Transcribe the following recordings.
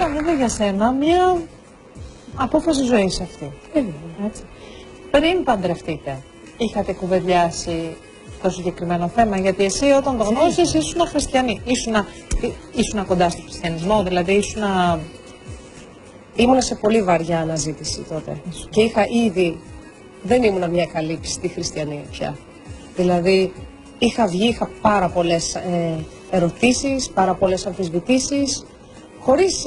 ήταν βέβαια για σένα μια απόφαση ζωής αυτή. Έτσι. Πριν παντρευτείτε, είχατε κουβεντιάσει το συγκεκριμένο θέμα, γιατί εσύ όταν το γνώρισες ήσουν χριστιανή, ήσουν κοντά στο χριστιανισμό, δηλαδή ήμουνα σε πολύ βαριά αναζήτηση τότε και δεν ήμουνα μια καλή πιστή χριστιανή πια. Δηλαδή είχα πάρα πολλές ερωτήσεις, πάρα πολλές αμφισβητήσεις, χωρίς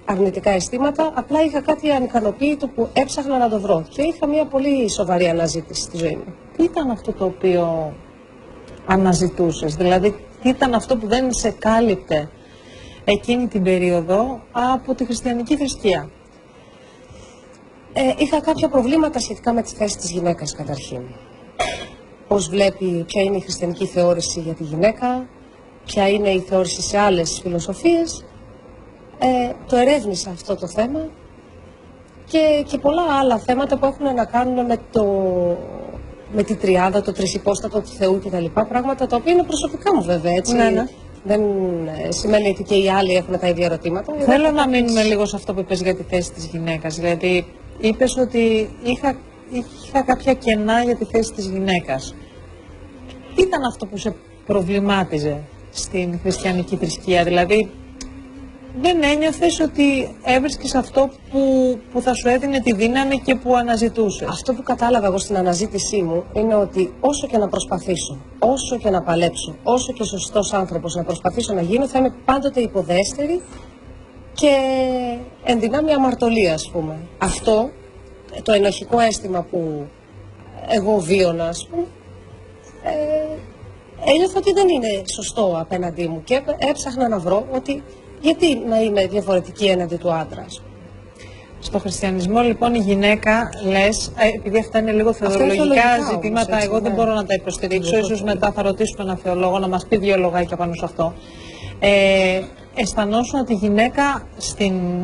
αρνητικά αισθήματα, απλά είχα κάτι ανικανοποίητο που έψαχνα να το βρω και είχα μια πολύ σοβαρή αναζήτηση στη ζωή μου. Τι ήταν αυτό το οποίο αναζητούσες, δηλαδή τι ήταν αυτό που δεν σε κάλυπτε εκείνη την περίοδο από τη χριστιανική θρησκεία? Είχα κάποια προβλήματα σχετικά με τη θέση της γυναίκας καταρχήν. Πώς βλέπει, ποια είναι η χριστιανική θεώρηση για τη γυναίκα, ποια είναι η θεώρηση σε άλλες φιλοσοφίες. Το ερεύνησα αυτό το θέμα και πολλά άλλα θέματα που έχουν να κάνουν με τη τριάδα, το τρισυπόστατο του Θεού κτλ. Πράγματα τα οποία είναι προσωπικά μου βέβαια, έτσι. Ναι. Δεν σημαίνει ότι και οι άλλοι έχουν τα ίδια ερωτήματα. Θέλω να μείνουμε λίγο σε αυτό που είπες για τη θέση της γυναίκας. Δηλαδή, είπες ότι είχα κάποια κενά για τη θέση της γυναίκας. Τι ήταν αυτό που σε προβλημάτιζε στην χριστιανική θρησκεία? Δηλαδή, δεν ένιωθες ότι έβρισκες αυτό που θα σου έδινε τη δύναμη και που αναζητούσες? Αυτό που κατάλαβα εγώ στην αναζήτησή μου είναι ότι όσο και να προσπαθήσω, όσο και να παλέψω, όσο και σωστός άνθρωπος να προσπαθήσω να γίνω, θα είμαι πάντοτε υποδέστερη και εν δυνάμει αμαρτωλία, ας πούμε. Αυτό το ενοχικό αίσθημα που εγώ βίωνα, ας πούμε, ένιωθα ότι δεν είναι σωστό απέναντί μου και έψαχνα να βρω ότι γιατί να είμαι διαφορετική έναντι του άντρα. Στο χριστιανισμό λοιπόν η γυναίκα, λες, επειδή αυτά είναι λίγο θεολογικά ζητήματα, όμως, έτσι, εγώ δεν μπορώ να τα υποστηρίξω, ίσως μετά θα ρωτήσουμε έναν θεολόγο να μας πει δύο λογάκια πάνω σε αυτό. Αισθανόσουν ότι η γυναίκα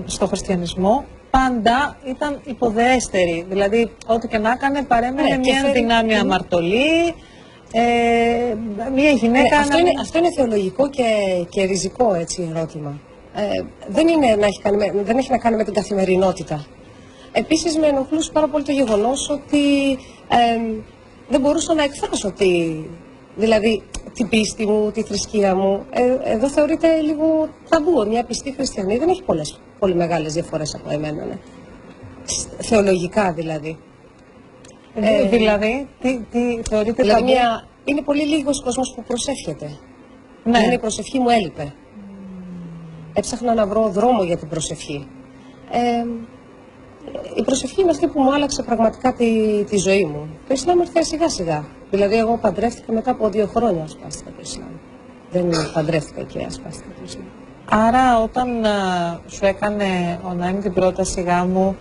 στο χριστιανισμό πάντα ήταν υποδέστερη, δηλαδή ό,τι και να έκανε παρέμενε μια δυνάμει αμαρτωλή, μια γυναίκα... Αυτό είναι θεολογικό και ριζικό έτσι ερώτημα. Δεν έχει να κάνει με την καθημερινότητα. Επίσης με ενοχλούσε πάρα πολύ το γεγονός ότι δεν μπορούσα να εκφράσω δηλαδή την πίστη μου, τη θρησκεία μου. Εδώ θεωρείται λίγο ταμπού. Μια πιστή χριστιανή δεν έχει πολύ μεγάλες διαφορές από εμένα. Ναι. Θεολογικά δηλαδή. Δηλαδή, τι θεωρείται ταμπού? Είναι πολύ λίγος κόσμος που προσεύχεται. Ναι. Η προσευχή μου έλειπε. Έψαχνα να βρω δρόμο για την προσευχή. Η προσευχή είναι αυτή που μου άλλαξε πραγματικά τη ζωή μου. Το Ισλάμ ήρθε σιγά σιγά. Δηλαδή εγώ παντρεύτηκα μετά από 2 χρόνια ασπάστηκα το Ισλάμ. Δεν παντρεύτηκα και ασπάστηκα το Ισλάμ. Άρα όταν σου έκανε ο Ναήμ την πρόταση γάμου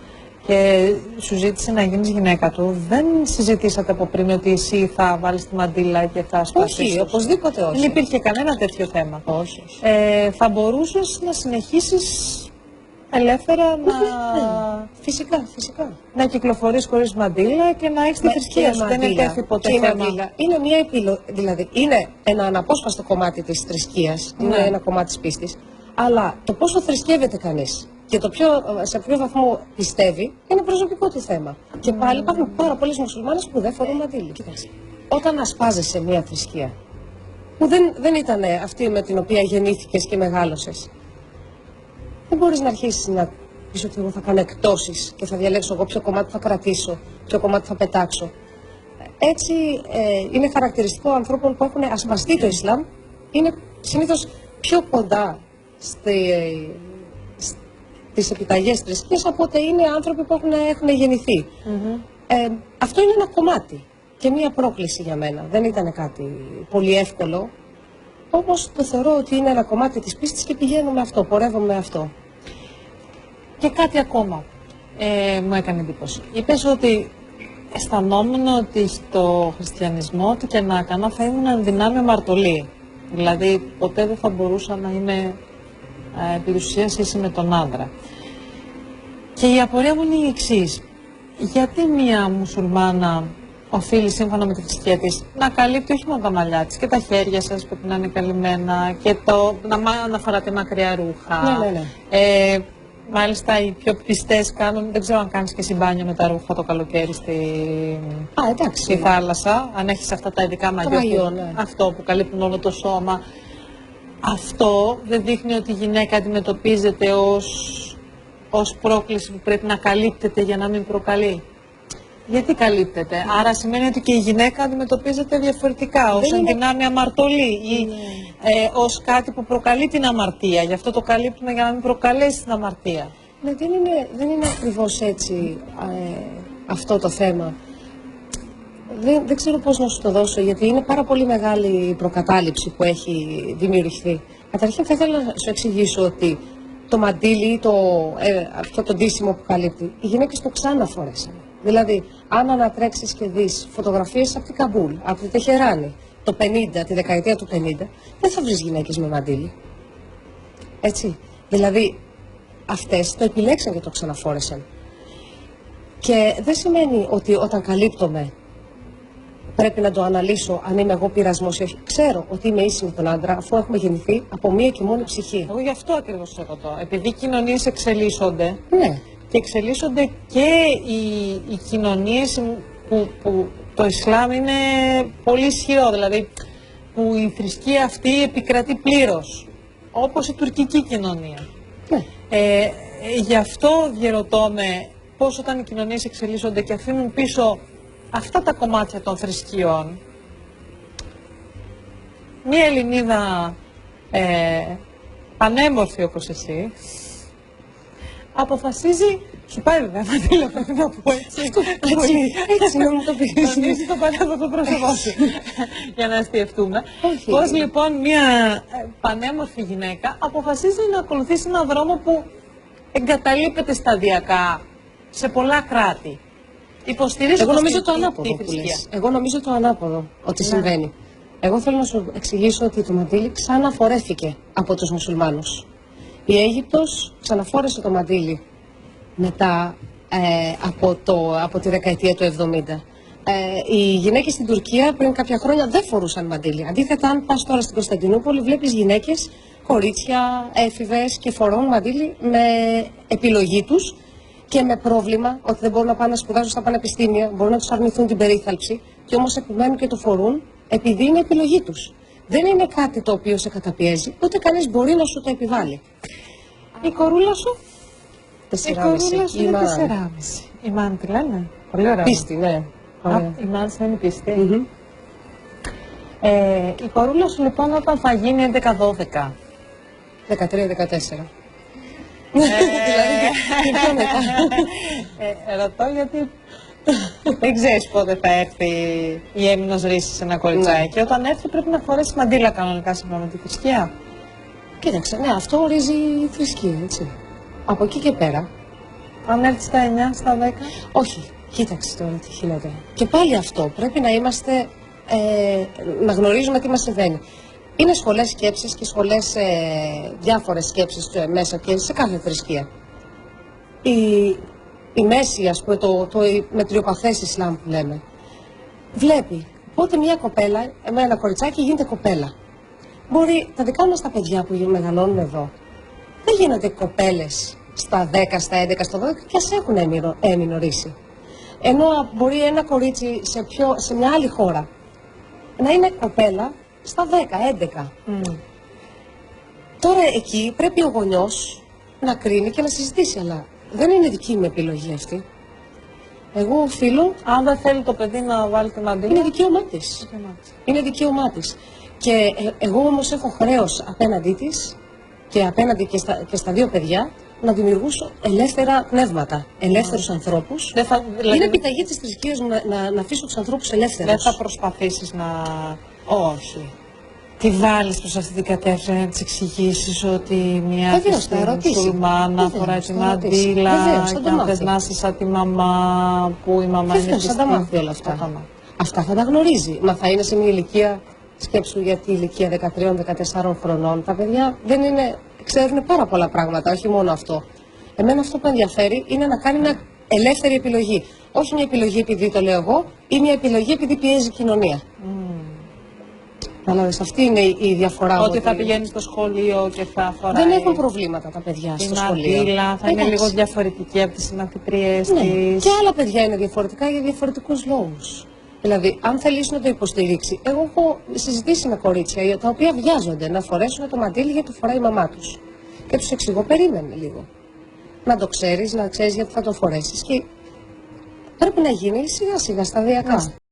και σου ζήτησε να γίνεις γυναίκα του, δεν συζητήσατε από πριν ότι εσύ θα βάλεις τη μαντήλα και θα ασπάσεις? Όχι, οπωσδήποτε όχι. Δεν υπήρχε κανένα τέτοιο θέμα? Όχι. Θα μπορούσες να συνεχίσεις ελεύθερα Φυσικά. να κυκλοφορείς χωρίς μαντήλα και να έχεις τη θρησκεία σου? Δεν υπάρχει ποτέ θέμα? Είναι μια επιλογή, δηλαδή είναι ένα αναπόσπαστο κομμάτι της θρησκείας, είναι ένα κομμάτι της πίστης, αλλά το πόσο θρησκεύεται κανείς και σε ποιο βαθμό πιστεύει είναι προσωπικό του θέμα. Και πάλι υπάρχουν πάρα πολλές μουσουλμάνες που δεν φορούν μαντήλι. Κοίταξε. Όταν ασπάζεσαι μια θρησκεία που δεν ήταν αυτή με την οποία γεννήθηκες και μεγάλωσες, δεν μπορείς να αρχίσεις να πεις ότι εγώ θα κάνω εκτόσεις και θα διαλέξω εγώ ποιο κομμάτι θα κρατήσω, ποιο κομμάτι θα πετάξω. Έτσι είναι χαρακτηριστικό ανθρώπων που έχουν ασπαστεί το Ισλάμ, είναι συνήθως πιο κοντά στις επιταγές της θρησκείας από ότι είναι άνθρωποι που έχουν γεννηθεί. Αυτό είναι ένα κομμάτι και μία πρόκληση για μένα. Δεν ήταν κάτι πολύ εύκολο, όμως το θεωρώ ότι είναι ένα κομμάτι της πίστης και πηγαίνω με αυτό, πορεύομαι με αυτό. Και κάτι ακόμα μου έκανε εντύπωση. Είπες ότι αισθανόμουν ότι στο χριστιανισμό ό,τι και να έκανα θα ήμουν εν δυνάμει αμαρτωλή. Δηλαδή ποτέ δεν θα μπορούσα να είμαι επί της ουσίας ίση με τον άντρα. Και η απορία μου είναι η εξής. Γιατί μία μουσουλμάνα οφείλει σύμφωνα με τη θρησκεία της να καλύπτει όχι μόνο τα μαλλιά της και τα χέρια σας πρέπει να είναι καλυμμένα και να φοράτε μακριά ρούχα. Ναι. Μάλιστα οι πιο πιστές κάνουν, δεν ξέρω αν κάνεις και συμπάνιο με τα ρούχα το καλοκαίρι στη θάλασσα, αν έχεις αυτά τα ειδικά μαγιό, ναι. αυτό που καλύπτουν όλο το σώμα. Αυτό δεν δείχνει ότι η γυναίκα αντιμετωπίζεται ως πρόκληση που πρέπει να καλύπτεται για να μην προκαλεί. Γιατί καλύπτεται? Άρα σημαίνει ότι και η γυναίκα αντιμετωπίζεται διαφορετικά, ως ενδυνάμει αμαρτωλή ή ως κάτι που προκαλεί την αμαρτία. Γι' αυτό το καλύπτουμε για να μην προκαλέσει την αμαρτία. Ναι, δεν είναι ακριβώς έτσι αυτό το θέμα. Δεν ξέρω πώς να σου το δώσω, γιατί είναι πάρα πολύ μεγάλη η προκατάληψη που έχει δημιουργηθεί. Καταρχήν θα ήθελα να σου εξηγήσω ότι το μαντίλι, αυτό το ντύσιμο που καλύπτει, οι γυναίκες το ξαναφορέσαν. Δηλαδή, αν ανατρέξεις και δεις φωτογραφίες από την Καμπούλ, από τη Τεχεράνη, το 50, τη δεκαετία του 50, δεν θα βρεις γυναίκες με μαντίλι. Έτσι. Δηλαδή, αυτές το επιλέξαν και το ξαναφόρεσαν. Και δεν σημαίνει ότι όταν καλύπτομαι πρέπει να το αναλύσω αν είμαι εγώ πειρασμός ή όχι. Ξέρω ότι είμαι ίση με τον άντρα, αφού έχουμε γεννηθεί από μία και μόνη ψυχή. Εγώ γι' αυτό ακριβώς το ρωτώ. Επειδή οι κοινωνίες εξελίσσονται. Ναι. Και εξελίσσονται και οι κοινωνίες που το Ισλάμ είναι πολύ ισχυρό, δηλαδή που η θρησκεία αυτή επικρατεί πλήρως, όπως η τουρκική κοινωνία. Ναι. Γι' αυτό διερωτώ με πώς όταν οι κοινωνίες εξελίσσονται και αφήνουν πίσω αυτά τα κομμάτια των θρησκειών, μία Ελληνίδα πανέμορφη όπως εσύ, αποφασίζει, σου πάει βέβαια μαντήλα, πρέπει να πω έτσι, έτσι να μου το πεις. Τονίζει το πανέμορφο πρόσωπό σου, για να αστιευτούμε. Πώς λοιπόν μια πανέμορφη γυναίκα αποφασίζει να ακολουθήσει έναν δρόμο που εγκαταλείπεται σταδιακά σε πολλά κράτη. Εγώ νομίζω το ανάποδο που λες. Εγώ νομίζω το ανάποδο ότι συμβαίνει. Εγώ θέλω να σου εξηγήσω ότι το μαντήλι ξαναφορέθηκε από τους μουσουλμάνους. Η Αίγυπτος ξαναφόρεσε το μαντήλι μετά από τη δεκαετία του 70. Οι γυναίκες στην Τουρκία πριν κάποια χρόνια δεν φορούσαν μαντήλι. Αντίθετα, αν πας τώρα στην Κωνσταντινούπολη, βλέπεις γυναίκες, κορίτσια, έφηβες και φορούν μαντήλι με επιλογή τους και με πρόβλημα ότι δεν μπορούν να πάνε να σπουδάσουν στα πανεπιστήμια, μπορούν να τους αρνηθούν την περίθαλψη και όμως επιμένουν και το φορούν επειδή είναι επιλογή τους. Δεν είναι κάτι το οποίο σε καταπιέζει, ούτε κανείς μπορεί να σου το επιβάλλει. Η κορούλα σου? 4,5. Η κορούλα σου είναι 4,5. Η μάνα τη λένε. Πολύ ωραία. Πίστη, ναι. Η μάνα σημαίνει πίστη. Η κορούλα σου λοιπόν όταν θα γίνει 11-12. 13-14. Δηλαδή και πιο μετά. Ρωτώ γιατί δεν ξέρεις πότε θα έρθει η έμεινος ρίση σε ένα κοριτσάκι. Και όταν έρθει πρέπει να φορέσει μαντήλα κανονικά σύμφωνα με τη θρησκεία. Κοίταξε, ναι, αυτό ορίζει η θρησκεία, έτσι. Από εκεί και πέρα. Αν έρθει στα 9, στα 10. Όχι, κοίταξε τώρα τι γίνεται. Και πάλι αυτό, πρέπει να είμαστε, να γνωρίζουμε τι μας συμβαίνει. Είναι σχολές σκέψης και σχολές, διάφορες σκέψεις μέσα και σε κάθε θρησκεία. Η μέση, ας πούμε, το μετριοπαθές Ισλάμ που λέμε, βλέπει πότε μια κοπέλα, ένα κοριτσάκι γίνεται κοπέλα. Μπορεί τα δικά μας τα παιδιά που μεγαλώνουν εδώ, δεν γίνονται κοπέλες στα 10, στα 11, στα 12 και ας έχουν έμεινο ρίση. Ενώ μπορεί ένα κορίτσι σε μια άλλη χώρα να είναι κοπέλα στα 10, 11. Τώρα εκεί πρέπει ο γονιός να κρίνει και να συζητήσει, αλλά δεν είναι δική μου επιλογή αυτή. Εγώ οφείλω, αν δεν θέλει το παιδί να βάλει τη μαντήλα, είναι δικαίωμά της. Είναι δικαίωμά της. Και εγώ όμως έχω χρέος απέναντί της και απέναντι και στα δύο παιδιά να δημιουργήσω ελεύθερα πνεύματα, ελεύθερους ανθρώπους. Δηλαδή, είναι επιταγή της θρησκείας να αφήσω τους ανθρώπους ελεύθερους. Δεν θα προσπαθήσεις να... Όχι. Τι βάλεις προς αυτή την κατεύθυνση να της εξηγήσεις ότι μια μουσουλμάνα φοράει τη μαντήλα και αν θες να είσαι σαν τη μαμά που η μαμά είναι πιστή. Θα τα μάθει όλα αυτά. Αυτά θα τα γνωρίζει. Μα θα είναι σε μια ηλικία, σκέψου για τη ηλικία 13-14 χρονών. Τα παιδιά δεν είναι, ξέρουν πάρα πολλά πράγματα, όχι μόνο αυτό. Εμένα αυτό που ενδιαφέρει είναι να κάνει μια ελεύθερη επιλογή. Όχι μια επιλογή επειδή το λέω εγώ ή μια επιλογή επειδή πιέζει η κοινωνία. Κατάλαβες, αυτή είναι η διαφορά. Ότι θα πηγαίνει στο σχολείο και θα φοράει. Δεν έχουν προβλήματα τα παιδιά στο σχολείο. Μαντήλα, θα είναι λίγο διαφορετική από τις συμμαθητριές της. Και άλλα παιδιά είναι διαφορετικά για διαφορετικούς λόγους. Δηλαδή, αν θελήσει να το υποστηρίξει, εγώ έχω συζητήσει με κορίτσια τα οποία βιάζονται να φορέσουν το μαντήλι γιατί το φοράει η μαμά τους. Και τους εξηγώ, περίμενε λίγο. Να το ξέρεις, να ξέρεις γιατί θα το φορέσεις. Και πρέπει να γίνει σιγά σιγά, σταδιακά.